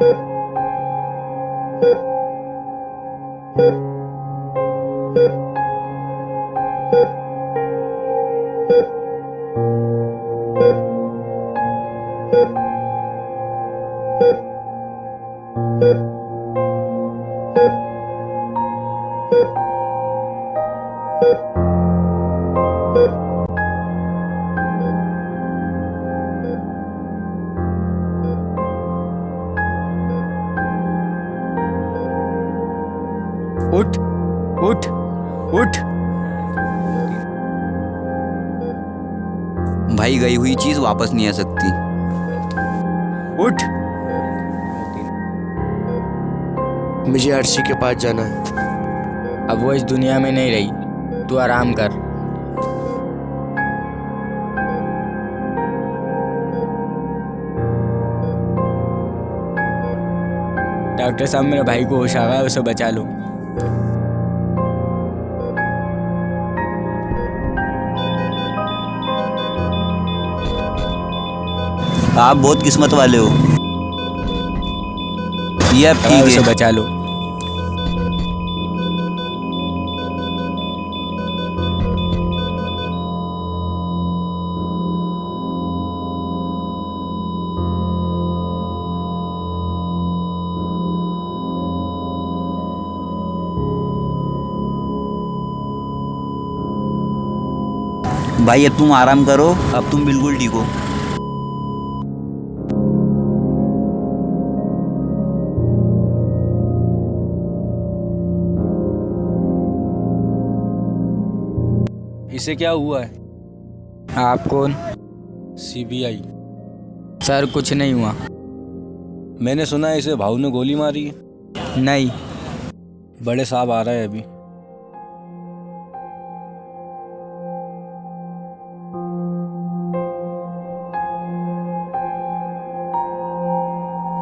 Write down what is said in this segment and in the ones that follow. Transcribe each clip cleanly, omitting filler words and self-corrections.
उठ उठ उठ। भाई गई हुई चीज वापस नहीं आ सकती। उठ। मुझे अर्शी के पास जाना है। अब वो इस दुनिया में नहीं रही, तू आराम कर। डॉक्टर साहब, मेरे भाई को होश आ गया, उसे बचा लो। आप बहुत किस्मत वाले हो। ये अब ठीक उसे है। बचा लो। भाई अब तुम आराम करो, अब तुम बिल्कुल ठीक हो। इसे क्या हुआ है? आप कौन? सीबीआई। सर कुछ नहीं हुआ। मैंने सुना है इसे भाऊ ने गोली मारी है। नहीं। बड़े साहब आ रहे हैं अभी।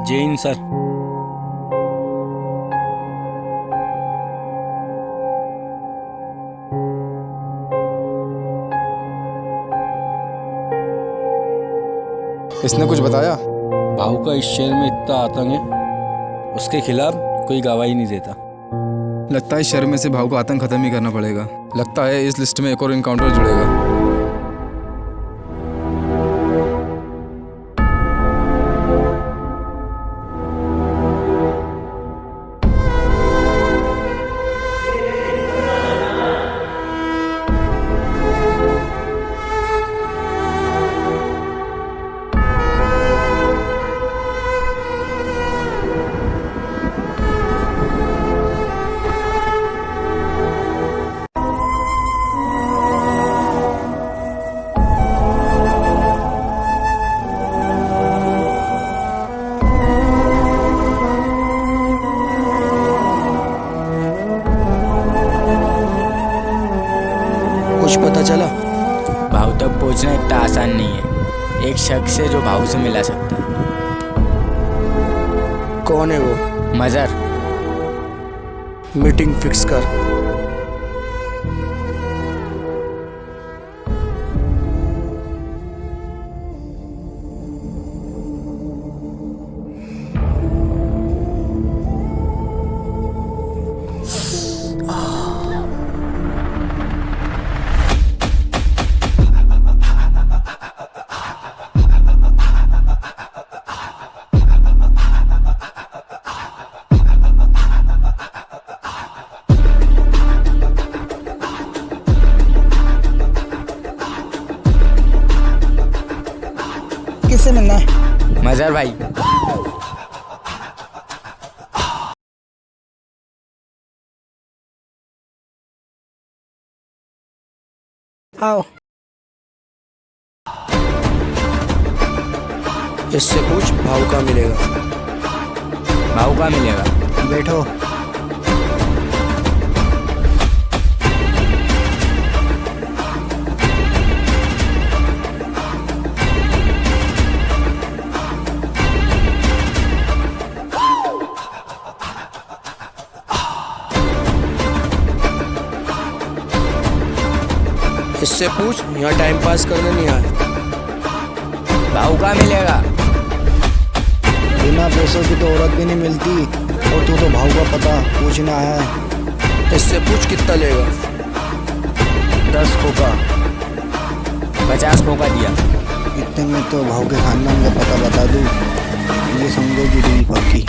जय हिंद सर। इसने कुछ बताया? भाऊ का इस शहर में इतना आतंक है, उसके खिलाफ कोई गवाही नहीं देता। लगता है इस शहर में से भाव को आतंक खत्म ही करना पड़ेगा। लगता है इस लिस्ट में एक और इनकाउंटर जुड़ेगा। कुछ पता चला? भाव तक पहुंचना इतना आसान नहीं है। एक शख्स है जो भाव से मिला सकता है। कौन है वो? मज़र। मीटिंग फिक्स कर। किससे मिलना है? मज़र भाई। आओ। इससे पूछ भाव का मिलेगा। भाव का मिलेगा। बैठो। इससे पूछ यहाँ टाइम पास करने नहीं आया। भाव का मिलेगा। बिना पैसों की तो औरत भी नहीं मिलती, और तू तो भाव का पता पूछना है। इससे पूछ कितना लेगा। 10 खोका। 50 खोका दिया। इतने में तो भाव के खानदान का पता बता दूँ, ये समझोगी डील पक्की।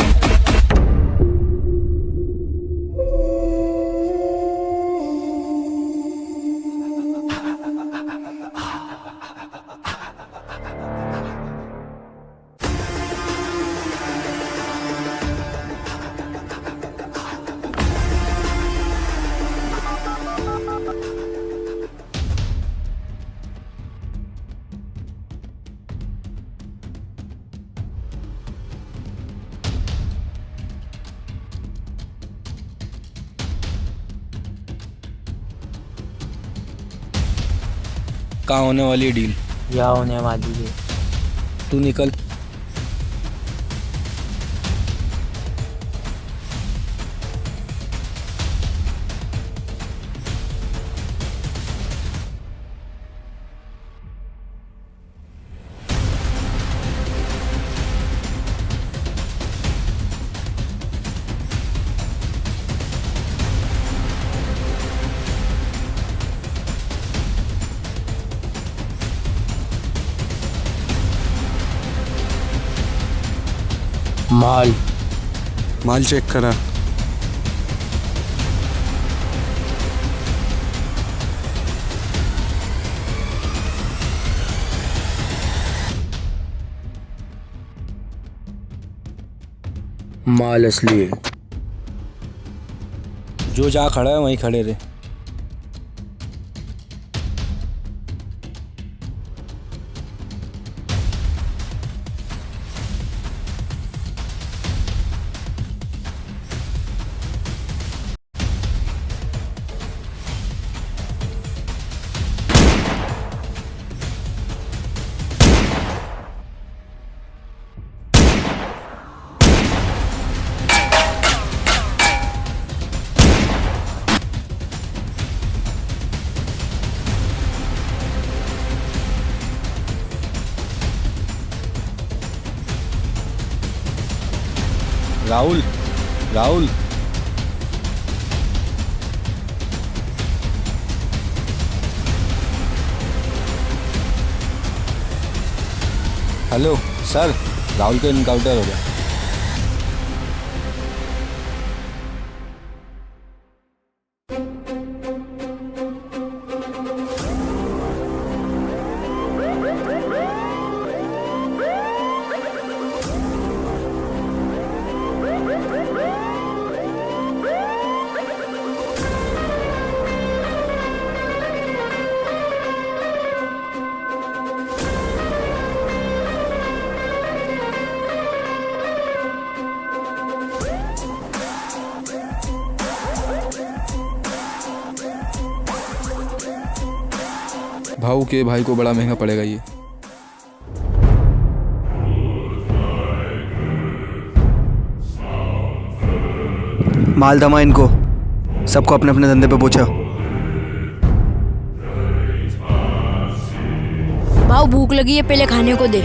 कहाँ होने वाली है डील? यहाँ होने वाली है। तू निकल। माल चेक करा। माल असली है। जो जहाँ खड़ा है वहीं खड़े रहे। राहुल, राहुल, हेलो सर, राहुल का इनकाउंटर हो गया। भाऊ के भाई को बड़ा महंगा पड़ेगा ये। माल दमा इनको, सबको अपने अपने धंधे पे पहुंचा। भाव भूख लगी है, पहले खाने को दे।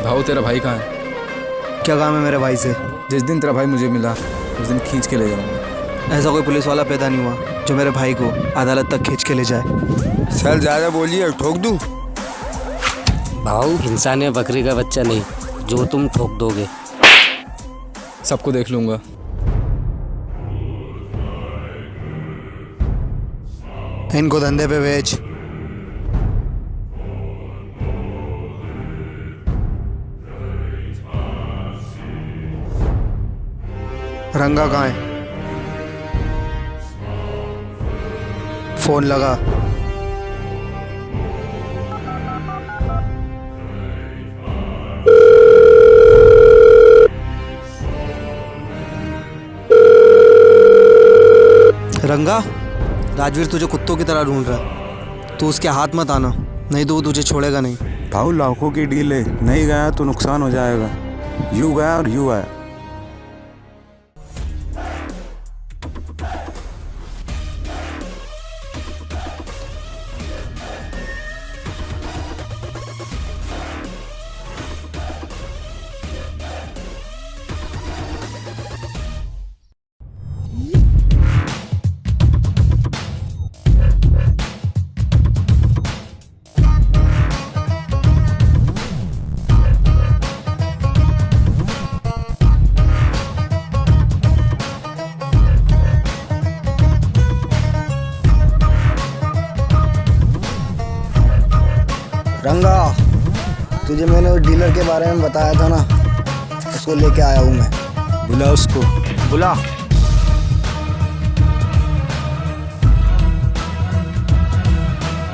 भाऊ तेरा भाई कहाँ है? क्या काम है मेरे भाई से? जिस दिन तेरा भाई मुझे मिला उस दिन खींच के ले जाऊंगा। ऐसा कोई पुलिस वाला पैदा नहीं हुआ जो मेरे भाई को अदालत तक खींच के ले जाए। सर ज़्यादा बोलिए, ठोक दूँ। भाऊ इंसान है, बकरी का बच्चा नहीं जो तुम ठोक दोगे। सबको देख लूंगा। इनको धंधे पे भेज। रंगा कहाँ है? फोन लगा। रंगा, राजवीर तुझे कुत्तों की तरह ढूंढ रहा है। तू उसके हाथ मत आना, नहीं तो वो तुझे छोड़ेगा नहीं। भाऊ लाखों की डील है, नहीं गया तो नुकसान हो जाएगा। यूं गया और यूं आया। रंगा, तुझे मैंने उस डीलर के बारे में बताया था ना, उसको लेके आया हूँ मैं। बुला उसको। बुला।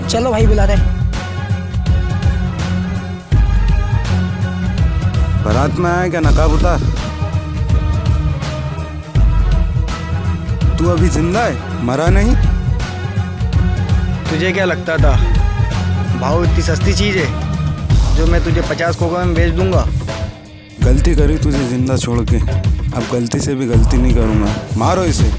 चलो भाई, बुला रहे। बारात में आया क्या? नकाब उतार। तू अभी जिंदा है, मरा नहीं? तुझे क्या लगता था भाव इतनी सस्ती चीज़ है जो मैं तुझे 50 खोखा में बेच दूंगा? गलती करी तुझे जिंदा छोड़ के, अब गलती से भी गलती नहीं करूँगा। मारो इसे।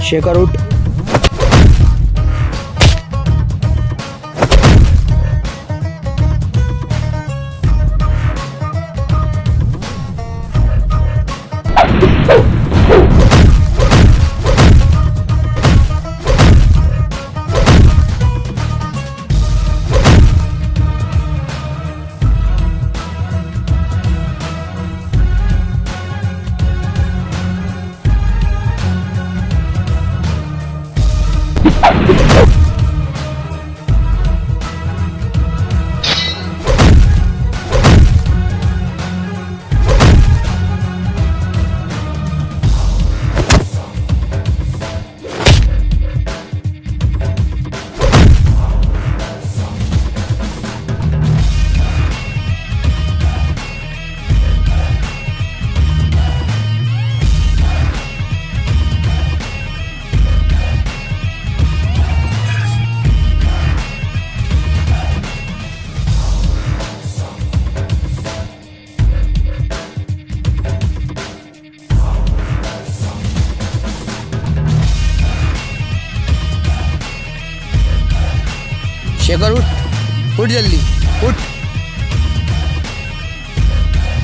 शेखर उठ। शेखर उठ, उठ जल्दी, उठ।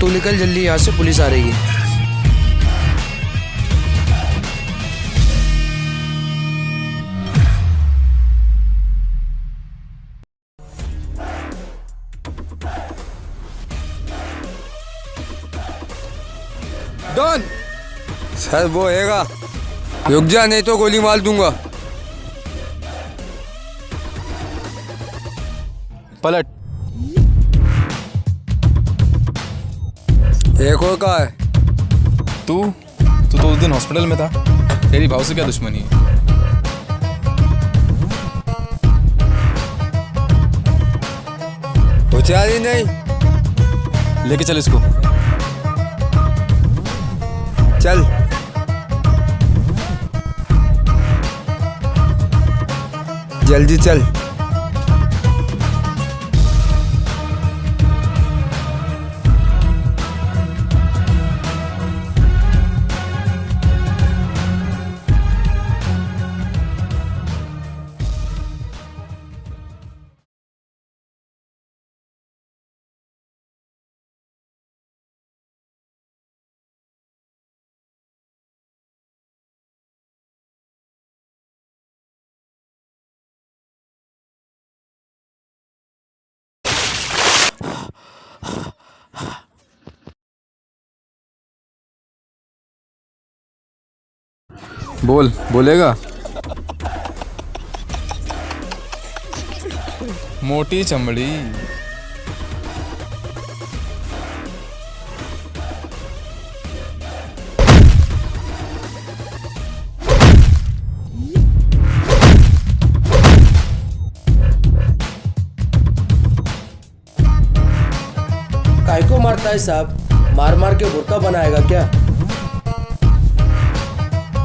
तू निकल जल्दी यहाँ से, पुलिस आ रही है। डॉन सर, वो हैगा। रुक जा, नहीं तो गोली मार दूंगा। पलट। एक और कहाँ है? तू तो उस दिन हॉस्पिटल में था। तेरी भाव से क्या दुश्मनी है? चल ही नहीं। लेके चल इसको। चल। जल्दी चल। बोलेगा। मोटी चमड़ी। काय को मारता है साहब? मार मार के बुरका बनाएगा क्या?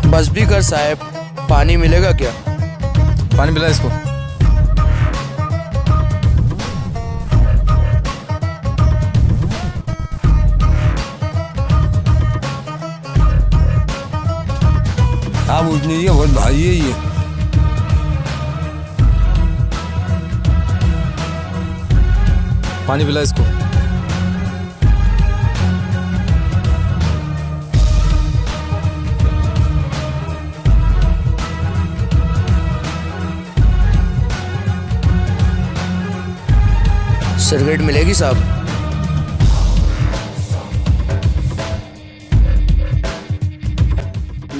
बस भी कर साहब, पानी मिलेगा क्या? पानी पिला इसको। आप उठने दिए, बहुत भारी है ये। पानी पिला इसको। सिगरेट मिलेगी साहब?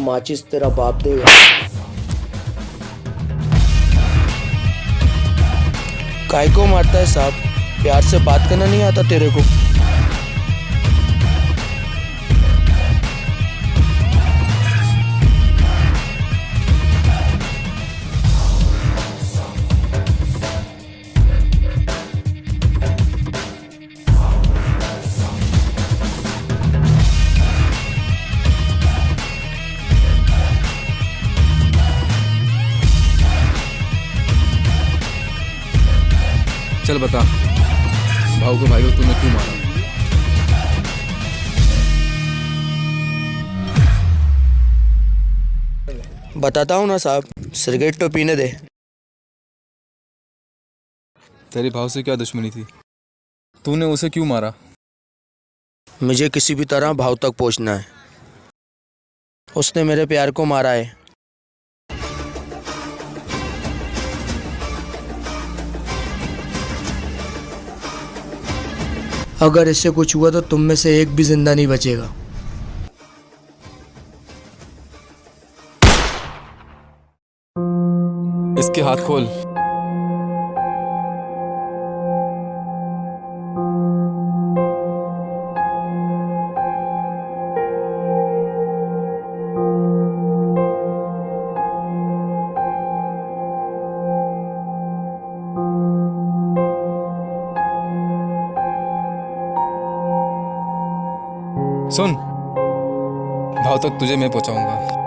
माचिस तेरा बाप देगा। काय को मारता है साहब? प्यार से बात करना नहीं आता तेरे को? चल बता, भाऊ के भाई को तूने क्यों मारा? बताता हूँ ना साहब, सिगरेट तो पीने दे। तेरे भाव से क्या दुश्मनी थी? तूने उसे क्यों मारा? मुझे किसी भी तरह भाव तक पहुँचना है। उसने मेरे प्यार को मारा है। अगर इससे कुछ हुआ तो तुम में से एक भी जिंदा नहीं बचेगा। इसके हाथ खोल। सुन, भाव तक तुझे मैं पहुंचाऊंगा।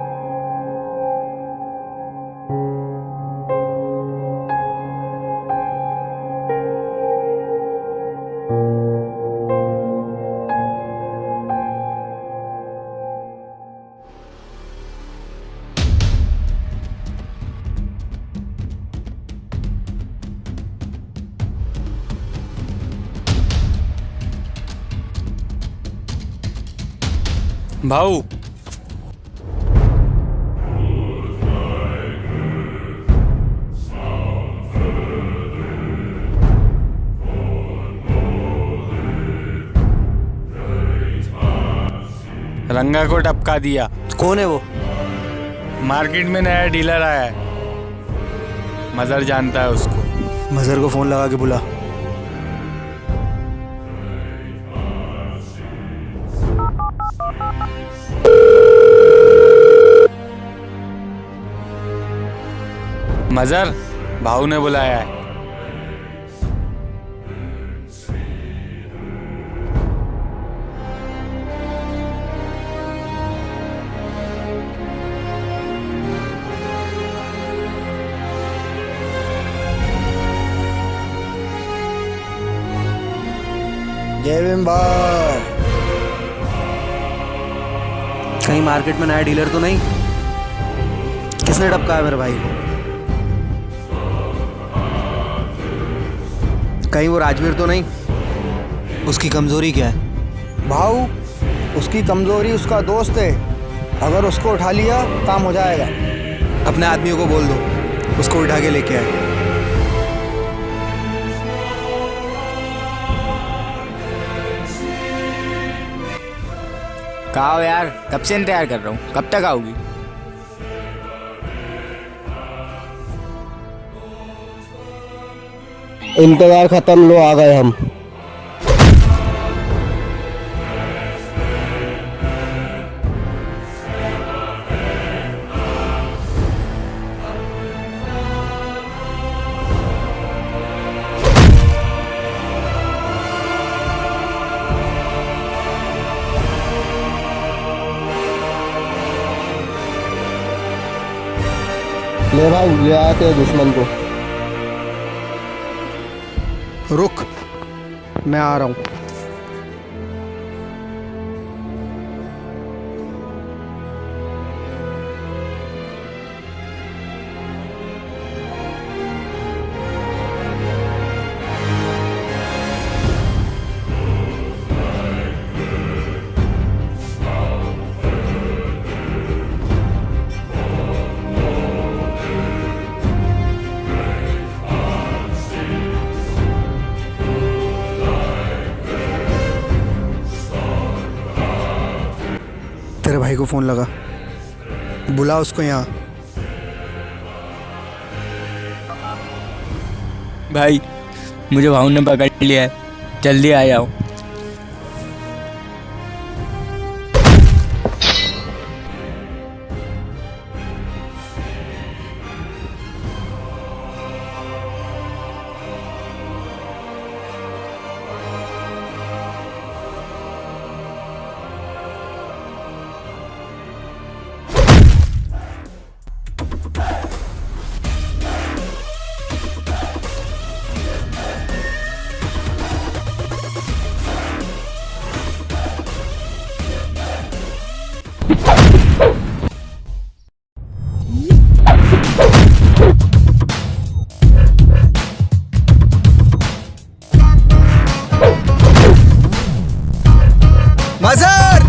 भाऊ, रंगा को टपका दिया। कौन है वो? मार्केट में नया डीलर आया है, मजर जानता है उसको। मजहर को फोन लगा के बुला। मजर, भाऊ ने बुलाया है। जय भीम भाई। कहीं मार्केट में नया डीलर तो नहीं? किसने टपका है मेरे भाई को? कहीं वो राजवीर तो नहीं? उसकी कमजोरी क्या है? भाऊ, उसकी कमजोरी उसका दोस्त है। अगर उसको उठा लिया काम हो जाएगा। अपने आदमियों को बोल दो उसको उठा के लेके आए। कहा हो यार, कब से इंतजार कर रहा हूँ, कब तक आओगी? इंतजार खत्म, लो आ गए हम। ले भाई, ले आते हैं दुश्मन को। रुक, मैं आ रहा हूँ। तेरे भाई को फोन लगा, बुला उसको यहाँ। भाई मुझे भाऊ ने पकड़ लिया है, जल्दी आ जाओ। मजर!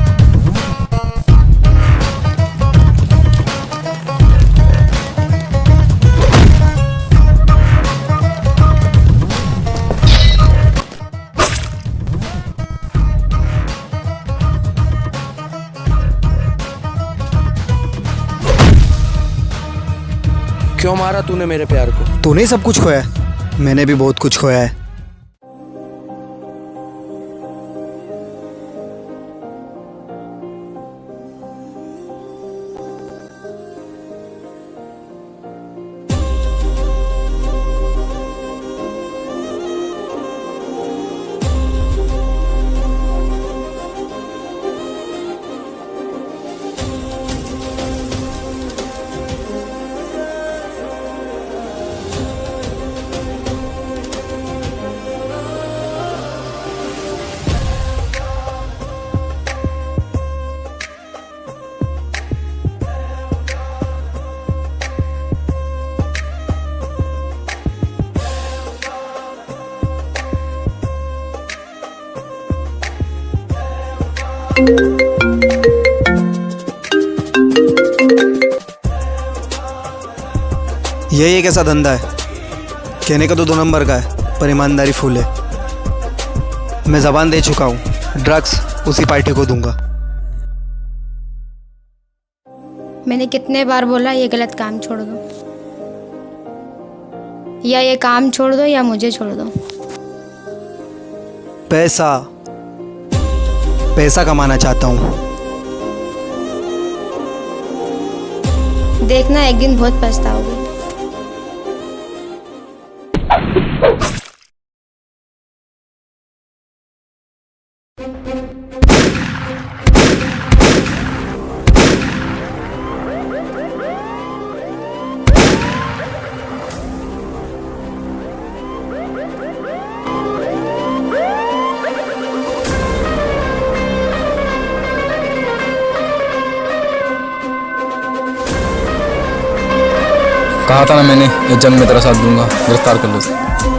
क्यों मारा तूने मेरे प्यार को? तूने सब कुछ खोया है, मैंने भी बहुत कुछ खोया है। ये एक ऐसा धंधा है, कहने का तो 2 नंबर का है पर ईमानदारी फुल है। मैं ज़बान दे चुका हूँ, ड्रग्स उसी पार्टी को दूंगा। मैंने कितने बार बोला ये गलत काम छोड़ दो, या ये काम छोड़ दो या मुझे छोड़ दो। पैसा पैसा कमाना चाहता हूँ। देखना एक दिन बहुत पछताओगे। कहा था ना मैंने, ये जंग में तेरा साथ दूंगा। गिरफ्तार कर लो उसे।